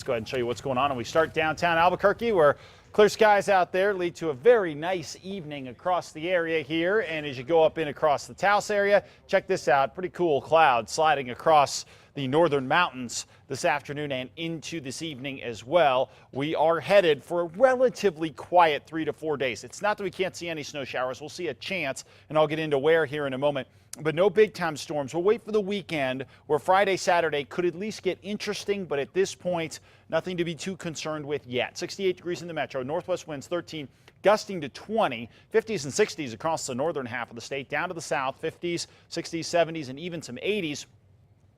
Let's go ahead and show you what's going on. And we start downtown Albuquerque, where clear skies out there lead to a very nice evening across the area here. And as you go up in across the Taos area, check this out. Pretty cool cloud sliding across the northern mountains this afternoon and into this evening as well. We are headed for a relatively quiet 3 to 4 days. It's not that we can't see any snow showers. We'll see a chance, and I'll get into where here in a moment. But no big time storms. We'll wait for the weekend where Friday, Saturday could at least get interesting. But at this point, nothing to be too concerned with yet. 68 degrees in the metro. Northwest winds 13, gusting to 20. 50s and 60s across the northern half of the state. Down to the south, 50s, 60s, 70s, and even some 80s.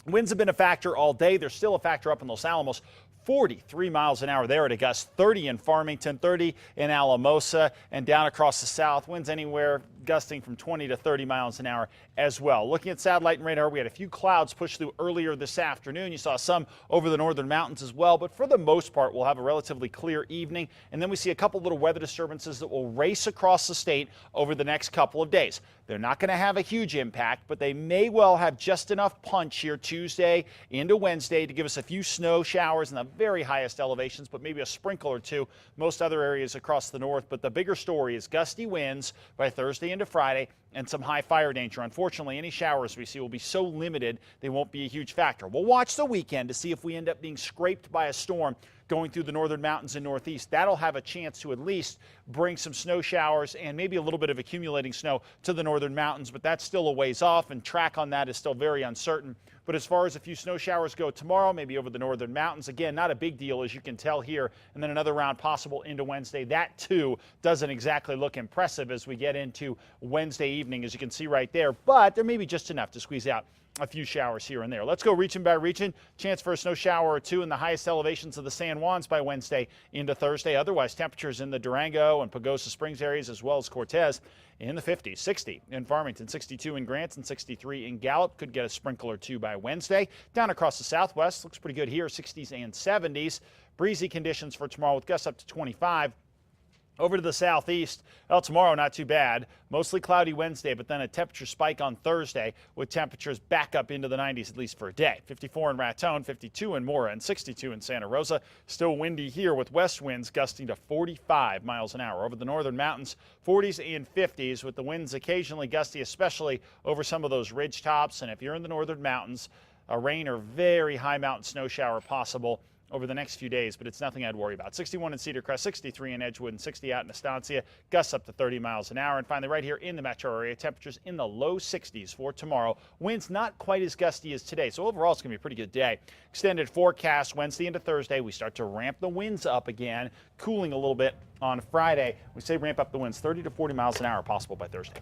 Winds have been a factor all day. They're still a factor up in Los Alamos. 43 miles an hour there at a gust, 30 in Farmington, 30 in Alamosa, and down across the south. Winds anywhere gusting from 20 to 30 miles an hour as well. Looking at satellite and radar, we had a few clouds push through earlier this afternoon. You saw some over the northern mountains as well, but for the most part, we'll have a relatively clear evening. And then we see a couple little weather disturbances that will race across the state over the next couple of days. They're not going to have a huge impact, but they may well have just enough punch here Tuesday into Wednesday to give us a few snow showers in the very highest elevations, but maybe a sprinkle or two most other areas across the north. But the bigger story is gusty winds by Thursday into Friday and some high fire danger. Unfortunately, any showers we see will be so limited they won't be a huge factor. We'll watch the weekend to see if we end up being scraped by a storm going through the northern mountains and northeast. That'll have a chance to at least bring some snow showers and maybe a little bit of accumulating snow to the northern mountains, but that's still a ways off, and track on that is still very uncertain. But as far as a few snow showers go tomorrow, maybe over the northern mountains, again, not a big deal as you can tell here, and then another round possible into Wednesday. That too doesn't exactly look impressive as we get into Wednesday evening, as you can see right there, but there may be just enough to squeeze out a few showers here and there. Let's go region by region. Chance for a snow shower or two in the highest elevations of the San Juans by Wednesday into Thursday. Otherwise, temperatures in the Durango and Pagosa Springs areas as well as Cortez in the 50s, 60 in Farmington, 62 in Grants, and 63 in Gallup. Could get a sprinkle or two by Wednesday. Down across the southwest, looks pretty good here, 60s and 70s. Breezy conditions for tomorrow with gusts up to 25. Over to the southeast, well, tomorrow not too bad. Mostly cloudy Wednesday, but then a temperature spike on Thursday with temperatures back up into the 90s at least for a day. 54 in Raton, 52 in Mora, and 62 in Santa Rosa. Still windy here with west winds gusting to 45 miles an hour. Over the northern mountains, 40s and 50s with the winds occasionally gusty, especially over some of those ridge tops. And if you're in the northern mountains, a rain or very high mountain snow shower possible over the next few days, but it's nothing I'd worry about. 61 in Cedar Crest, 63 in Edgewood, and 60 out in Estancia. Gusts up to 30 miles an hour. And finally, right here in the metro area, temperatures in the low 60s for tomorrow. Winds not quite as gusty as today, so overall it's going to be a pretty good day. Extended forecast Wednesday into Thursday. We start to ramp the winds up again, cooling a little bit on Friday. We say ramp up the winds 30 to 40 miles an hour possible by Thursday.